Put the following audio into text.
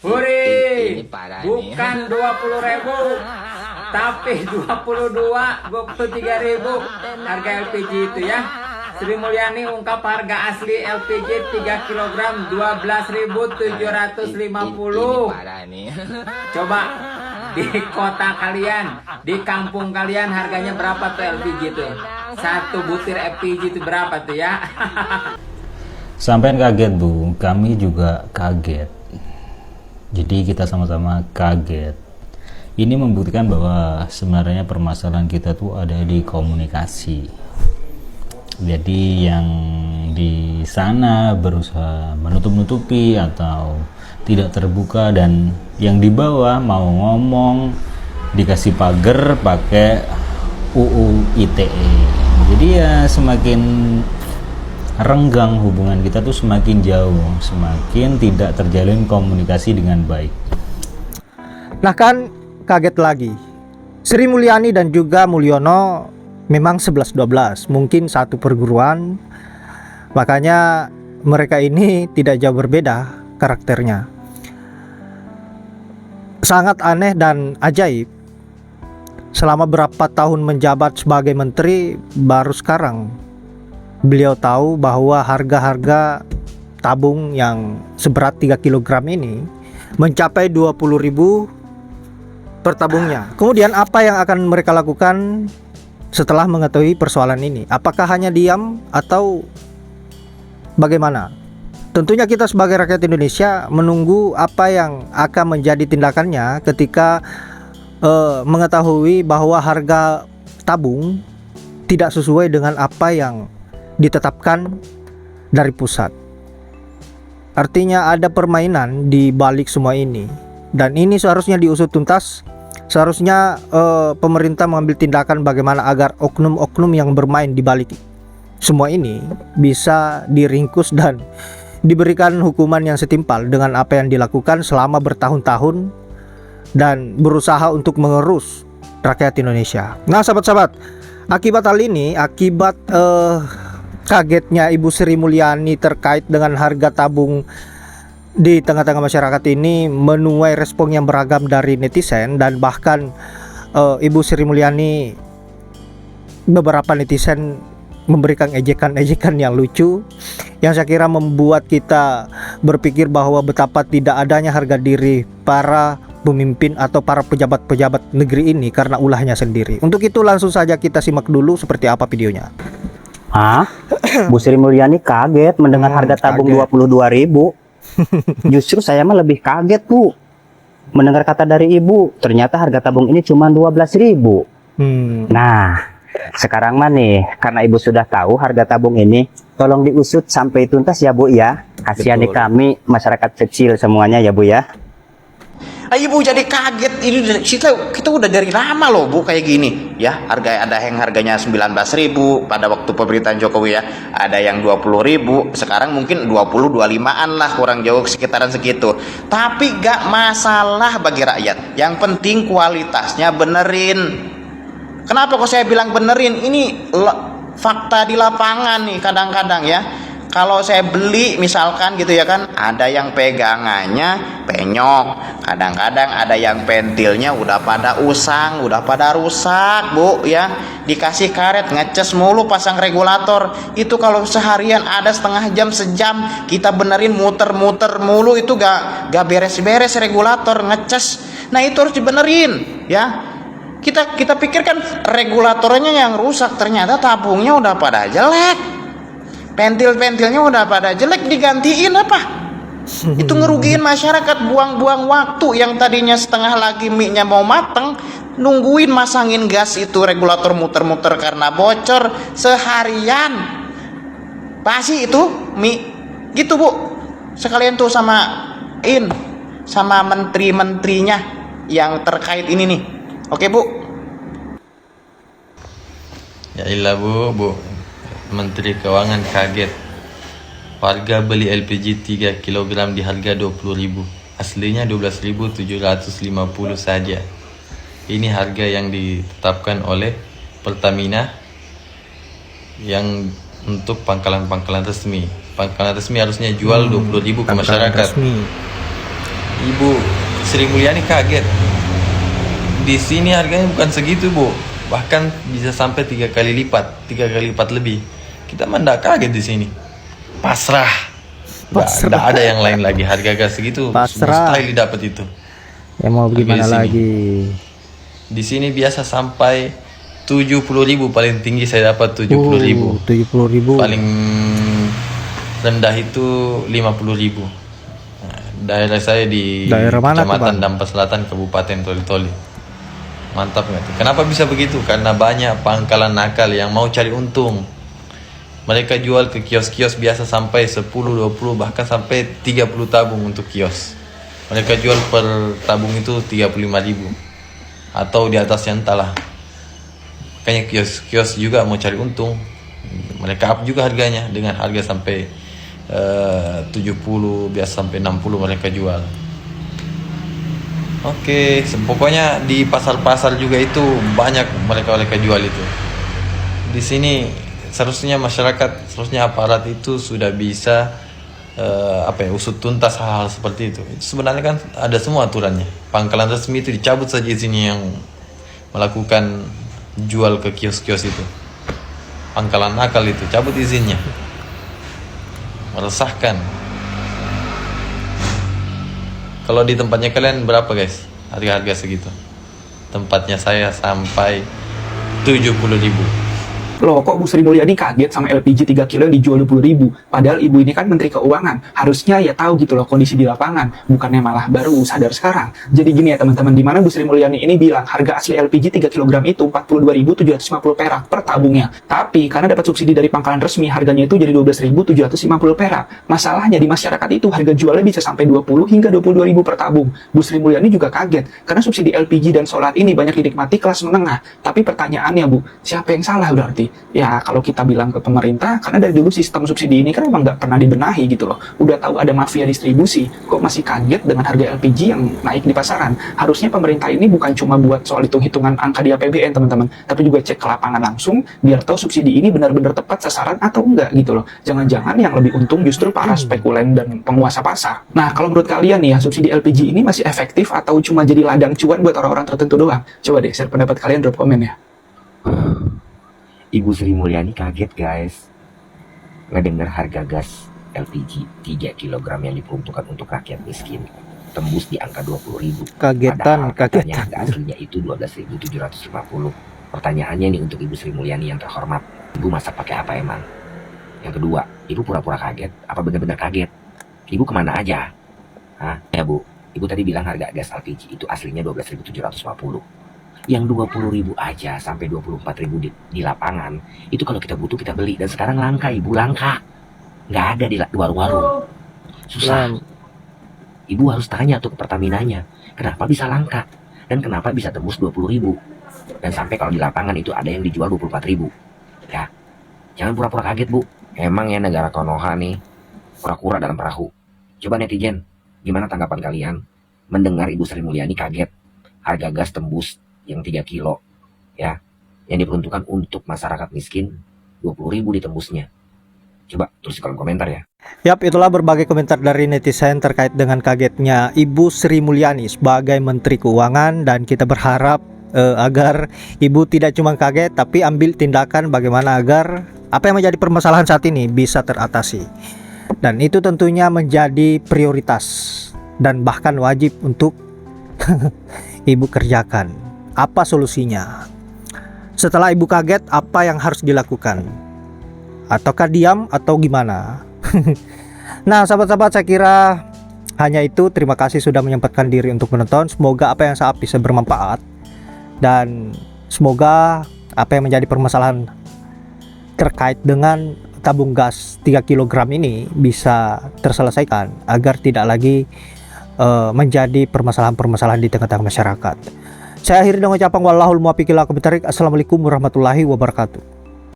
Hore, Ini parah bukan 20.000, tapi 23.000 harga LPG itu ya. Sri Mulyani ungkap harga asli LPG 3 kg 12.750. Ini parah nih. Coba di kota kalian, di kampung kalian harganya berapa tuh LPG itu? Satu butir LPG itu berapa tuh ya? Sampai kaget Bu, kami juga kaget. Jadi kita sama-sama kaget. Ini membuktikan bahwa sebenarnya permasalahan kita tuh ada di komunikasi. Jadi yang di sana berusaha menutup-nutupi atau tidak terbuka, dan yang di bawah mau ngomong dikasih pagar pakai UU ITE. Jadi ya semakin renggang hubungan kita tuh, semakin jauh, semakin tidak terjalin komunikasi dengan baik. Nah kan kaget lagi, Sri Mulyani dan juga Mulyono memang 11-12, mungkin satu perguruan, makanya mereka ini tidak jauh berbeda karakternya. Sangat aneh dan ajaib, selama berapa tahun menjabat sebagai menteri, baru sekarang beliau tahu bahwa harga-harga tabung yang seberat 3 kg ini mencapai 20.000 per tabungnya. Kemudian apa yang akan mereka lakukan setelah mengetahui persoalan ini? Apakah hanya diam atau bagaimana? Tentunya kita sebagai rakyat Indonesia menunggu apa yang akan menjadi tindakannya ketika mengetahui bahwa harga tabung tidak sesuai dengan apa yang ditetapkan dari pusat. Artinya ada permainan di balik semua ini, dan ini seharusnya diusut tuntas. Seharusnya pemerintah mengambil tindakan bagaimana agar oknum-oknum yang bermain di balik semua ini bisa diringkus dan diberikan hukuman yang setimpal dengan apa yang dilakukan selama bertahun-tahun dan berusaha untuk mengerus rakyat Indonesia. Nah sahabat-sahabat, akibat hal ini, akibat kagetnya Ibu Sri Mulyani terkait dengan harga tabung di tengah-tengah masyarakat ini menuai respon yang beragam dari netizen, dan bahkan Ibu Sri Mulyani, beberapa netizen memberikan ejekan-ejekan yang lucu, yang saya kira membuat kita berpikir bahwa betapa tidak adanya harga diri para pemimpin atau para pejabat-pejabat negeri ini karena ulahnya sendiri. Untuk itu langsung saja kita simak dulu seperti apa videonya. Hah? Bu Sri Mulyani kaget mendengar harga tabung 22.000. Justru saya mah lebih kaget, Bu, mendengar kata dari Ibu, ternyata harga tabung ini cuma 12.000. Nah, sekarang mah nih, karena Ibu sudah tahu harga tabung ini, tolong diusut sampai tuntas ya, Bu ya. Kasihan nih kami masyarakat kecil semuanya ya, Bu ya. Ibu jadi kaget, ini kita udah dari lama loh Bu kayak gini ya. Harga ada yang harganya 19.000 pada waktu pemerintahan Jokowi ya, ada yang 20.000, sekarang mungkin 20-25an lah, kurang jauh sekitaran segitu. Tapi gak masalah bagi rakyat, yang penting kualitasnya benerin. Kenapa kok saya bilang benerin? Ini fakta di lapangan nih kadang-kadang ya. Kalau saya beli misalkan gitu ya kan, ada yang pegangannya penyok, kadang-kadang ada yang pentilnya udah pada usang, udah pada rusak Bu ya. Dikasih karet ngecas mulu, pasang regulator, itu kalau seharian ada setengah jam, sejam kita benerin, muter-muter mulu, itu gak beres-beres regulator ngecas. Nah itu harus dibenerin ya. Kita pikirkan regulatornya yang rusak, ternyata tabungnya udah pada jelek, pentil-pentilnya udah pada jelek, digantiin apa? Itu ngerugiin masyarakat, buang-buang waktu. Yang tadinya setengah lagi mie-nya mau mateng, nungguin masangin gas itu regulator muter-muter karena bocor, seharian basi itu mie gitu Bu. Sekalian tuh sama menteri-menterinya yang terkait ini nih. Oke Bu. Ya ilah Bu, Menteri Keuangan kaget. Harga beli LPG 3 kg di harga 20.000. Aslinya 12.750 saja. Ini harga yang ditetapkan oleh Pertamina yang untuk pangkalan-pangkalan resmi. Pangkalan resmi harusnya jual 20.000 ke masyarakat. Ibu Sri Mulyani kaget. Di sini harganya bukan segitu, Bu. Bahkan bisa sampai 3 kali lipat lebih. Kita mah nggak kaget di sini. Pasrah. Nggak ada yang lain lagi. Harga gas segitu Pasrah. mustahil didapat itu. Ya mau gimana di sini. lagi? Di sini biasa sampai 70.000, paling tinggi saya dapat 70.000. 70.000. Paling rendah itu 50.000. Nah, daerah saya di Daerah mana tuh, Kecamatan Bang? Dampas Selatan, Kabupaten Toli-Toli. Mantap nggak tuh? Kenapa bisa begitu? Karena banyak pangkalan nakal yang mau cari untung. Mereka jual ke kios-kios biasa sampai 10, 20, bahkan sampai 30 tabung untuk kios. Mereka jual per tabung itu 35.000 atau di atasnya, entahlah. Makanya kios-kios juga mau cari untung. Mereka up juga harganya dengan harga sampai 70, biasa sampai 60 mereka jual. Oke, pokoknya di pasar-pasar juga itu banyak mereka jual itu. Di sini seharusnya masyarakat, seharusnya aparat itu sudah bisa usut tuntas hal-hal seperti itu. Itu sebenarnya kan ada semua aturannya. Pangkalan resmi itu dicabut saja izinnya yang melakukan jual ke kios-kios itu. Pangkalan nakal itu cabut izinnya. Meresahkan. Kalau di tempatnya kalian berapa, guys? Harga-harga segitu. Tempatnya saya sampai 70.000. Loh, kok Bu Sri Mulyani kaget sama LPG 3 kilo yang dijual 20.000? Padahal ibu ini kan Menteri Keuangan. Harusnya ya tahu gitu loh kondisi di lapangan. Bukannya malah baru sadar sekarang. Jadi gini ya teman-teman, di mana Bu Sri Mulyani ini bilang harga asli LPG 3 kg itu 42.750 perak per tabungnya. Tapi karena dapat subsidi dari pangkalan resmi, harganya itu jadi 12.750 perak. Masalahnya di masyarakat itu harga jualnya bisa sampai 20 hingga 22.000 per tabung. Bu Sri Mulyani juga kaget karena subsidi LPG dan solar ini banyak dinikmati kelas menengah. Tapi pertanyaannya, Bu, siapa yang salah berarti? Ya kalau kita bilang ke pemerintah, karena dari dulu sistem subsidi ini kan memang nggak pernah dibenahi gitu loh. Udah tahu ada mafia distribusi, kok masih kaget dengan harga LPG yang naik di pasaran. Harusnya pemerintah ini bukan cuma buat soal hitung-hitungan angka di APBN teman-teman, tapi juga cek ke lapangan langsung biar tahu subsidi ini benar-benar tepat sasaran atau enggak gitu loh. Jangan-jangan yang lebih untung justru para spekulan dan penguasa pasar. Nah kalau menurut kalian nih ya, subsidi LPG ini masih efektif atau cuma jadi ladang cuan buat orang-orang tertentu doang? Coba deh share pendapat kalian, drop komen ya. Ibu Sri Mulyani kaget guys ngedengar harga gas LPG 3 kg yang diperuntukkan untuk rakyat miskin tembus di angka 20.000. Kagetan. Harga aslinya itu 12.750. Pertanyaannya nih untuk Ibu Sri Mulyani yang terhormat, Ibu masak pakai apa emang? Yang kedua, Ibu pura-pura kaget apa benar-benar kaget? Ibu kemana aja? Hah? Ya Bu, Ibu tadi bilang harga gas LPG itu aslinya 12.750. Yang 20.000 aja sampai 24.000 di lapangan itu kalau kita butuh kita beli, dan sekarang langka Ibu, langka, nggak ada di warung-warung, susah. Ibu harus tanya tuh ke Pertaminanya kenapa bisa langka dan kenapa bisa tembus 20.000, dan sampai kalau di lapangan itu ada yang dijual 24.000. Ya jangan pura-pura kaget Bu, emang ya negara Konoha nih kura-kura dalam perahu. Coba netizen, gimana tanggapan kalian mendengar Ibu Sri Mulyani kaget harga gas tembus yang 3 kilo ya, yang diperuntukkan untuk masyarakat miskin 20.000 ditembusnya? Coba tulis di kolom komentar ya. Yap, itulah berbagai komentar dari netizen terkait dengan kagetnya Ibu Sri Mulyani sebagai Menteri Keuangan, dan kita berharap agar Ibu tidak cuma kaget tapi ambil tindakan bagaimana agar apa yang menjadi permasalahan saat ini bisa teratasi. Dan itu tentunya menjadi prioritas dan bahkan wajib untuk Ibu kerjakan. Apa solusinya? Setelah Ibu kaget, apa yang harus dilakukan? Ataukah diam atau gimana? Nah sahabat-sahabat, saya kira hanya itu. Terima kasih sudah menyempatkan diri untuk menonton. Semoga apa yang saya bisa bermanfaat, dan semoga apa yang menjadi permasalahan terkait dengan tabung gas 3 kg ini bisa terselesaikan agar tidak lagi menjadi permasalahan-permasalahan di tengah-tengah masyarakat. Saya akhiri dengan ucapan wallahul muwaffiq ila aqwamit thoriq. Assalamualaikum warahmatullahi wabarakatuh.